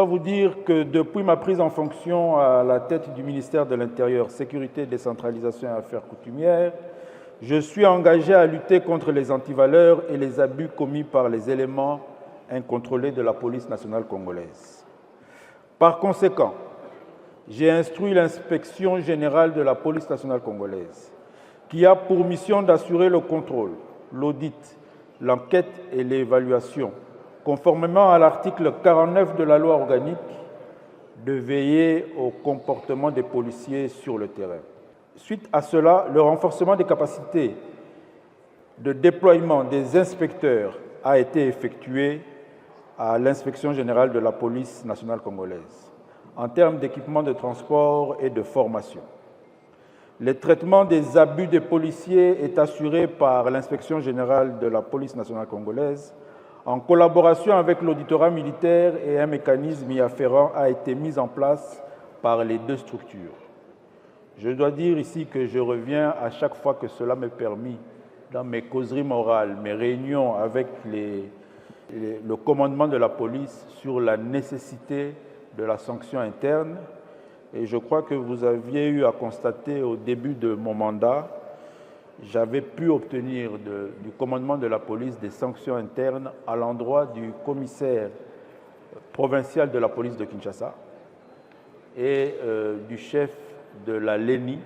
dois vous dire que depuis ma prise en fonction à la tête du ministère de l'Intérieur, Sécurité, Décentralisation et Affaires coutumières, je suis engagé à lutter contre les antivaleurs et les abus commis par les éléments incontrôlés de la police nationale congolaise. Par conséquent, j'ai instruit l'inspection générale de la police nationale congolaise, qui a pour mission d'assurer le contrôle, l'audit, l'enquête et l'évaluation, conformément à l'article 49 de la loi organique, de veiller au comportement des policiers sur le terrain. Suite à cela, le renforcement des capacités de déploiement des inspecteurs a été effectué à l'inspection générale de la police nationale congolaise, en termes d'équipement de transport et de formation. Le traitement des abus des policiers est assuré par l'inspection générale de la police nationale congolaise, en collaboration avec l'auditorat militaire, et un mécanisme y afférent a été mis en place par les deux structures. Je dois dire ici que je reviens à chaque fois que cela m'est permis, dans mes causeries morales, mes réunions avec le commandement de la police, sur la nécessité de la sanction interne. Et je crois que vous aviez eu à constater au début de mon mandat, j'avais pu obtenir du commandement de la police des sanctions internes à l'endroit du commissaire provincial de la police de Kinshasa et du chef de la LENI,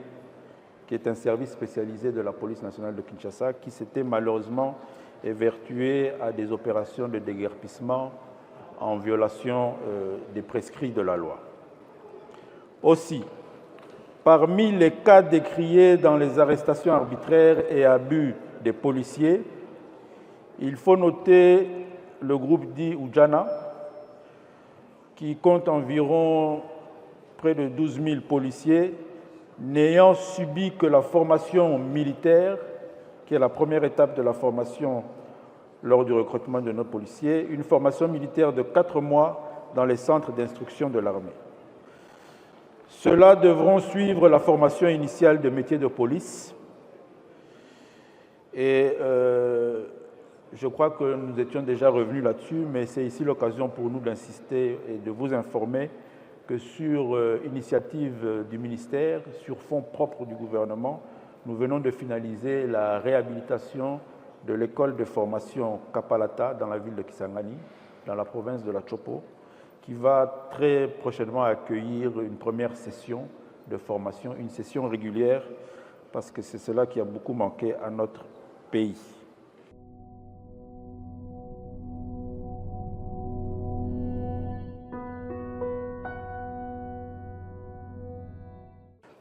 qui est un service spécialisé de la police nationale de Kinshasa, qui s'était malheureusement évertué à des opérations de déguerpissement en violation des prescrits de la loi. Aussi, parmi les cas décriés dans les arrestations arbitraires et abus des policiers, il faut noter le groupe dit Ujana, qui compte environ près de 12 000 policiers, n'ayant subi que la formation militaire, qui est la première étape de la formation lors du recrutement de nos policiers, une formation militaire de 4 mois dans les centres d'instruction de l'armée. Ceux-là devront suivre la formation initiale de métier de police. Et je crois que nous étions déjà revenus là-dessus, mais c'est ici l'occasion pour nous d'insister et de vous informer que sur initiative du ministère, sur fonds propres du gouvernement, nous venons de finaliser la réhabilitation de l'école de formation Kapalata dans la ville de Kisangani, dans la province de la Chopo, qui va très prochainement accueillir une première session de formation, une session régulière, parce que c'est cela qui a beaucoup manqué à notre pays.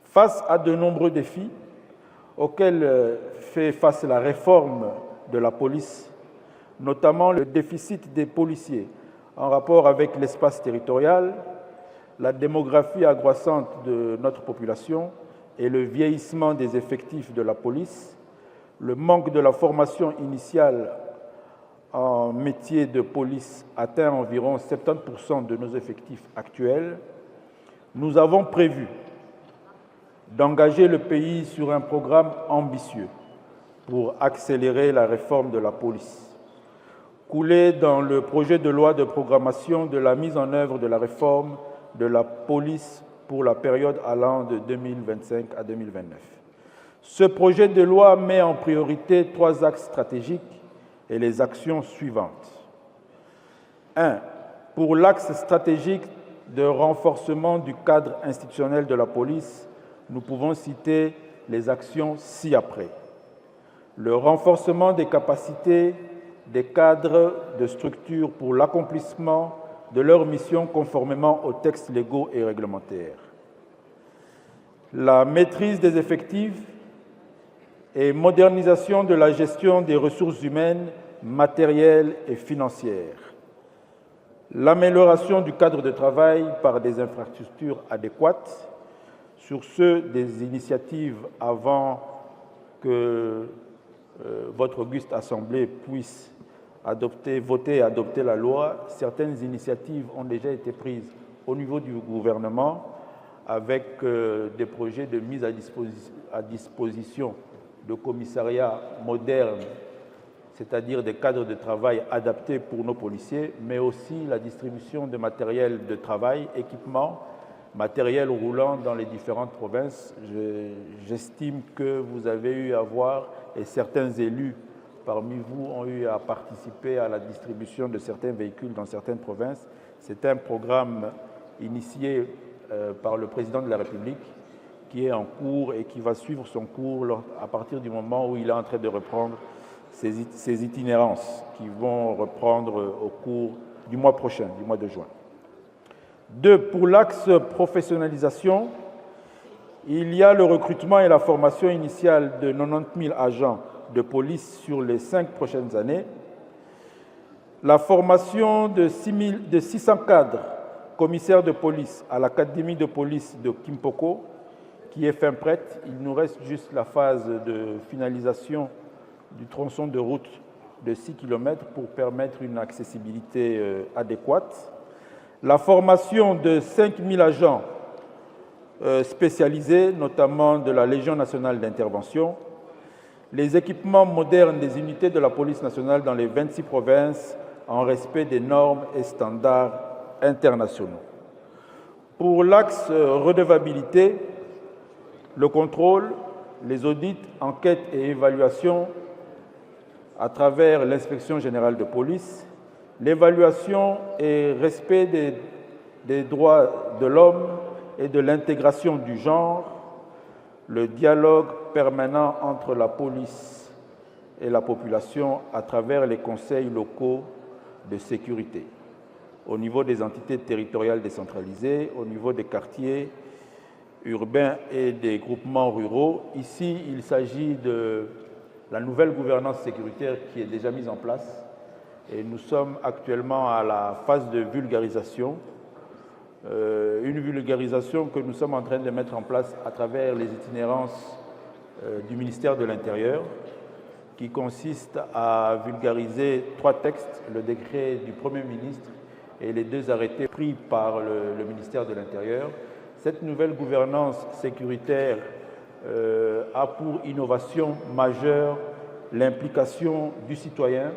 Face à de nombreux défis auxquels fait face la réforme de la police, notamment le déficit des policiers en rapport avec l'espace territorial, la démographie accroissante de notre population et le vieillissement des effectifs de la police, le manque de la formation initiale en métier de police atteint environ 70% de nos effectifs actuels, nous avons prévu d'engager le pays sur un programme ambitieux pour accélérer la réforme de la police, coulé dans le projet de loi de programmation de la mise en œuvre de la réforme de la police pour la période allant de 2025 à 2029. Ce projet de loi met en priorité 3 axes stratégiques et les actions suivantes. 1. Pour l'axe stratégique de renforcement du cadre institutionnel de la police, nous pouvons citer les actions ci-après. Le renforcement des capacités des cadres de structure pour l'accomplissement de leurs missions conformément aux textes légaux et réglementaires. La maîtrise des effectifs et modernisation de la gestion des ressources humaines, matérielles et financières. L'amélioration du cadre de travail par des infrastructures adéquates. Sur ce, des initiatives avant que votre auguste Assemblée puisse voter et adopter la loi, certaines initiatives ont déjà été prises au niveau du gouvernement avec des projets de mise à disposition de commissariats modernes c'est-à-dire des cadres de travail adaptés pour nos policiers, mais aussi la distribution de matériel de travail, équipements, matériel roulant dans les différentes provinces. J'estime que vous avez eu à voir, et certains élus parmi vous ont eu à participer à la distribution de certains véhicules dans certaines provinces. C'est un programme initié par le président de la République qui est en cours et qui va suivre son cours à partir du moment où il est en train de reprendre ces itinérances qui vont reprendre au cours du mois prochain, du mois de juin. 2. Pour l'axe professionnalisation, il y a le recrutement et la formation initiale de 90 000 agents de police sur les 5 prochaines années, la formation de 600 cadres commissaires de police à l'Académie de police de Kimpoko, qui est fin prête. Il nous reste juste la phase de finalisation du tronçon de route de 6 km pour permettre une accessibilité adéquate. La formation de 5 000 agents spécialisés, notamment de la Légion nationale d'intervention. Les équipements modernes des unités de la police nationale dans les 26 provinces en respect des normes et standards internationaux. Pour l'axe redevabilité, le contrôle, les audits, enquêtes et évaluations à travers l'inspection générale de police, l'évaluation et respect des droits de l'homme et de l'intégration du genre, le dialogue permanent entre la police et la population à travers les conseils locaux de sécurité, au niveau des entités territoriales décentralisées, au niveau des quartiers urbains et des groupements ruraux. Ici, il s'agit de la nouvelle gouvernance sécuritaire qui est déjà mise en place et nous sommes actuellement à la phase de vulgarisation. Une vulgarisation que nous sommes en train de mettre en place à travers les itinérances du ministère de l'Intérieur, qui consiste à vulgariser 3 textes, le décret du Premier ministre et les 2 arrêtés pris par le ministère de l'Intérieur. Cette nouvelle gouvernance sécuritaire a pour innovation majeure l'implication du citoyen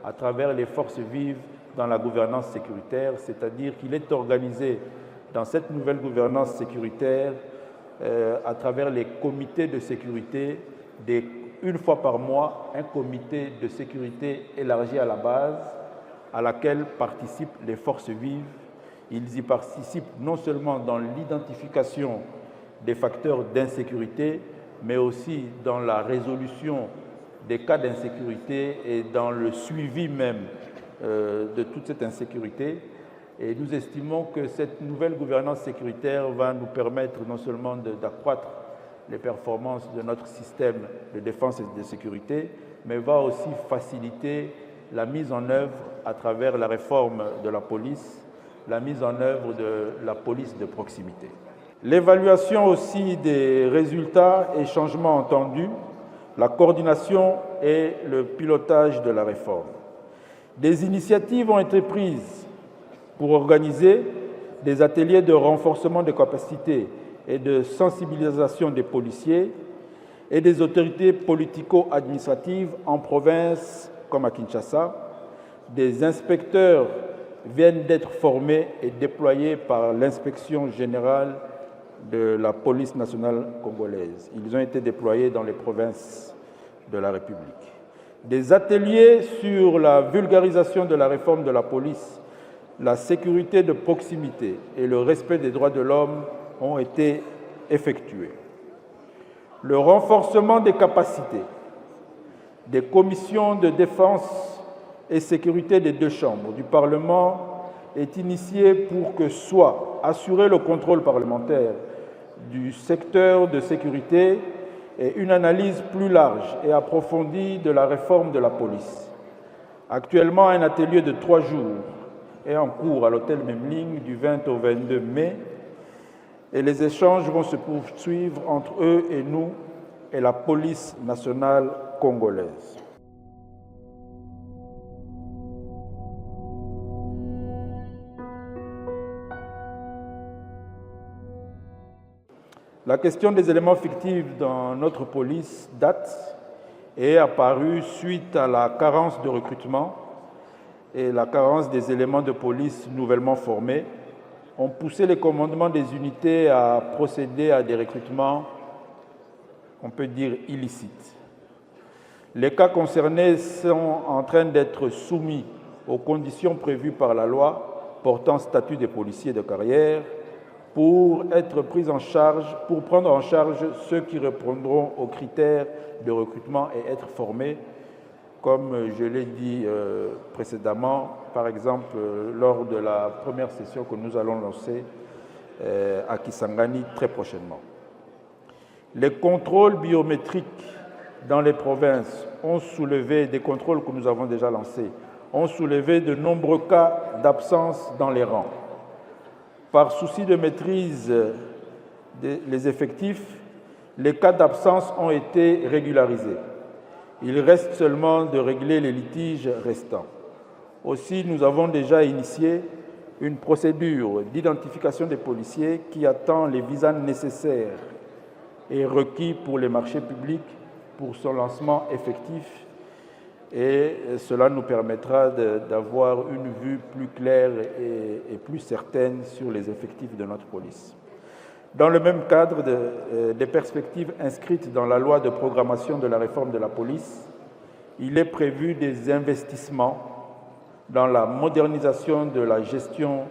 à travers les forces vives dans la gouvernance sécuritaire, c'est-à-dire qu'il est organisé dans cette nouvelle gouvernance sécuritaire à travers les comités de sécurité, une fois par mois, un comité de sécurité élargi à la base à laquelle participent les forces vives. Ils y participent non seulement dans l'identification des facteurs d'insécurité, mais aussi dans la résolution des cas d'insécurité et dans le suivi même de toute cette insécurité. Et nous estimons que cette nouvelle gouvernance sécuritaire va nous permettre non seulement d'accroître les performances de notre système de défense et de sécurité, mais va aussi faciliter la mise en œuvre à travers la réforme de la police, la mise en œuvre de la police de proximité. L'évaluation aussi des résultats et changements entendus, la coordination et le pilotage de la réforme. Des initiatives ont été prises pour organiser des ateliers de renforcement des capacités et de sensibilisation des policiers et des autorités politico-administratives en province comme à Kinshasa. Des inspecteurs viennent d'être formés et déployés par l'inspection générale de la police nationale congolaise. Ils ont été déployés dans les provinces de la République. Des ateliers sur la vulgarisation de la réforme de la police, la sécurité de proximité et le respect des droits de l'homme ont été effectués. Le renforcement des capacités des commissions de défense et sécurité des 2 chambres du Parlement est initié pour que soit assuré le contrôle parlementaire du secteur de sécurité et une analyse plus large et approfondie de la réforme de la police. Actuellement, un atelier de 3 jours est en cours à l'hôtel Memling du 20 au 22 mai et les échanges vont se poursuivre entre eux et nous et la police nationale congolaise. La question des éléments fictifs dans notre police date est apparue suite à la carence de recrutement et la carence des éléments de police nouvellement formés, ont poussé les commandements des unités à procéder à des recrutements, on peut dire, illicites. Les cas concernés sont en train d'être soumis aux conditions prévues par la loi portant statut des policiers de carrière pour être pris en charge, pour prendre en charge ceux qui répondront aux critères de recrutement et être formés, comme je l'ai dit précédemment, par exemple lors de la première session que nous allons lancer à Kisangani très prochainement. Les contrôles biométriques dans les provinces ont soulevé, des contrôles que nous avons déjà lancés, ont soulevé de nombreux cas d'absence dans les rangs. Par souci de maîtrise des effectifs, les cas d'absence ont été régularisés. Il reste seulement de régler les litiges restants. Aussi, nous avons déjà initié une procédure d'identification des policiers qui attend les visas nécessaires et requis pour les marchés publics pour son lancement effectif, et cela nous permettra d'avoir une vue plus claire et plus certaine sur les effectifs de notre police. Dans le même cadre des perspectives inscrites dans la loi de programmation de la réforme de la police, il est prévu des investissements dans la modernisation de la gestion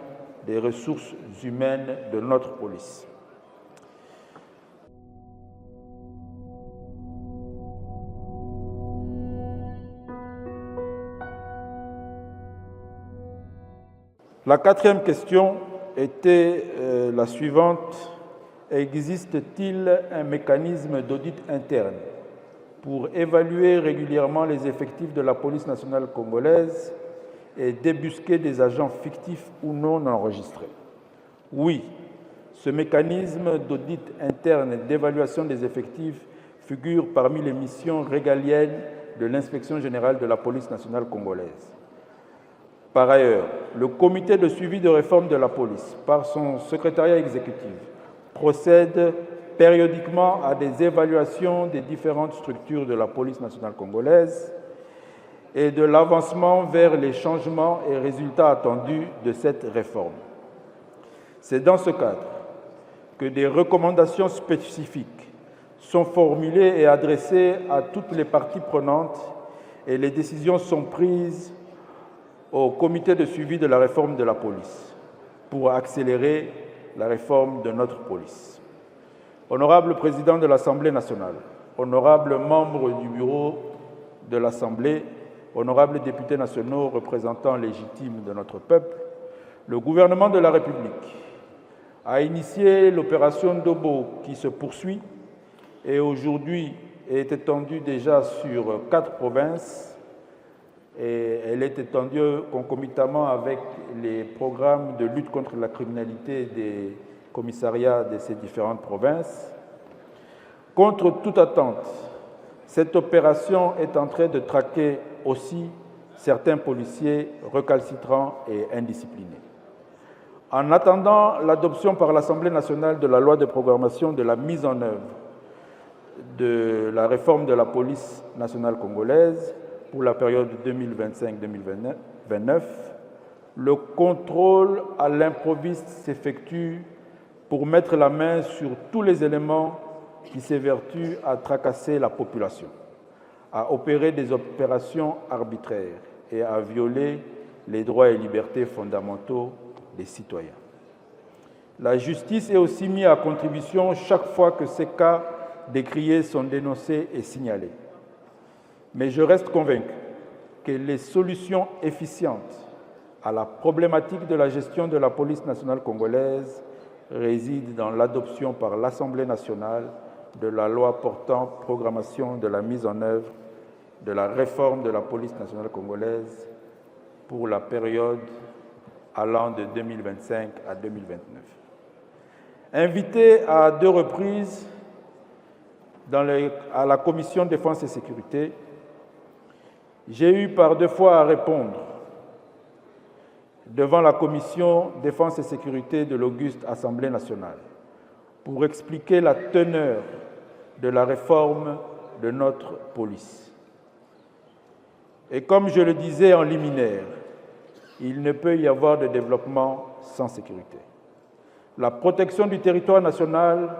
des ressources humaines de notre police. La quatrième question était la suivante. Existe-t-il un mécanisme d'audit interne pour évaluer régulièrement les effectifs de la police nationale congolaise et débusquer des agents fictifs ou non enregistrés? Oui, ce mécanisme d'audit interne et d'évaluation des effectifs figure parmi les missions régaliennes de l'Inspection générale de la police nationale congolaise. Par ailleurs, le comité de suivi de réforme de la police, par son secrétariat exécutif, procède périodiquement à des évaluations des différentes structures de la police nationale congolaise et de l'avancement vers les changements et résultats attendus de cette réforme. C'est dans ce cadre que des recommandations spécifiques sont formulées et adressées à toutes les parties prenantes et les décisions sont prises au comité de suivi de la réforme de la police pour accélérer la réforme de notre police. Honorable Président de l'Assemblée nationale, honorables membres du bureau de l'Assemblée, honorables députés nationaux, représentants légitimes de notre peuple, le gouvernement de la République a initié l'opération Dobo qui se poursuit et aujourd'hui est étendue déjà sur 4 provinces. Et elle est étendue concomitamment avec les programmes de lutte contre la criminalité des commissariats de ces différentes provinces. Contre toute attente, cette opération est en train de traquer aussi certains policiers recalcitrants et indisciplinés. En attendant l'adoption par l'Assemblée nationale de la loi de programmation de la mise en œuvre de la réforme de la police nationale congolaise, pour la période 2025-2029, le contrôle à l'improviste s'effectue pour mettre la main sur tous les éléments qui s'évertuent à tracasser la population, à opérer des opérations arbitraires et à violer les droits et libertés fondamentaux des citoyens. La justice est aussi mise à contribution chaque fois que ces cas décriés sont dénoncés et signalés. Mais je reste convaincu que les solutions efficientes à la problématique de la gestion de la police nationale congolaise résident dans l'adoption par l'Assemblée nationale de la loi portant programmation de la mise en œuvre de la réforme de la police nationale congolaise pour la période allant de 2025 à 2029. Invité à 2 reprises à la Commission défense et sécurité, j'ai eu par 2 fois à répondre devant la Commission défense et sécurité de l'auguste Assemblée nationale pour expliquer la teneur de la réforme de notre police. Et comme je le disais en liminaire, il ne peut y avoir de développement sans sécurité. La protection du territoire national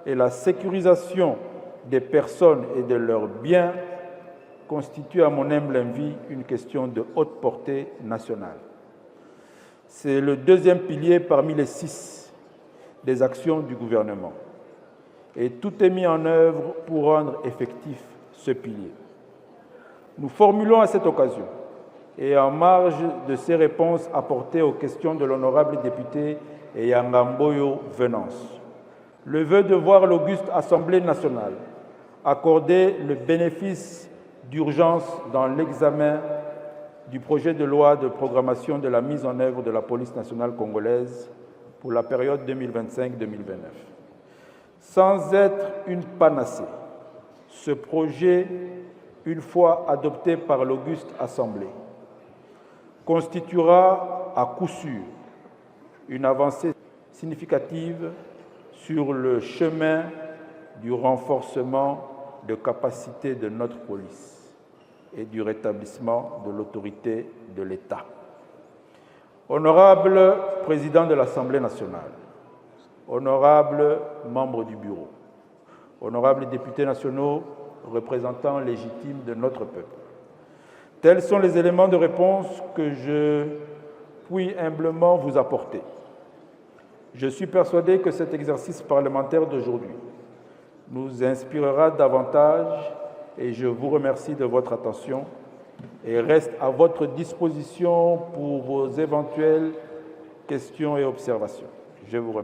et la sécurisation des personnes et de leurs biens constituent, à mon humble avis, une question de haute portée nationale. C'est le deuxième pilier parmi les 6 des actions du gouvernement. Et tout est mis en œuvre pour rendre effectif ce pilier. Nous formulons à cette occasion, et en marge de ces réponses apportées aux questions de l'honorable député Yangamboyo Venance, le vœu de voir l'auguste Assemblée nationale accorder le bénéfice d'urgence dans l'examen du projet de loi de programmation de la mise en œuvre de la police nationale congolaise pour la période 2025-2029. Sans être une panacée, ce projet, une fois adopté par l'auguste Assemblée, constituera à coup sûr une avancée significative sur le chemin du renforcement de capacités de notre police et du rétablissement de l'autorité de l'État. Honorable Président de l'Assemblée nationale, honorables membres du Bureau, honorables députés nationaux, représentants légitimes de notre peuple, tels sont les éléments de réponse que je puis humblement vous apporter. Je suis persuadé que cet exercice parlementaire d'aujourd'hui nous inspirera davantage et je vous remercie de votre attention et reste à votre disposition pour vos éventuelles questions et observations. Je vous remercie.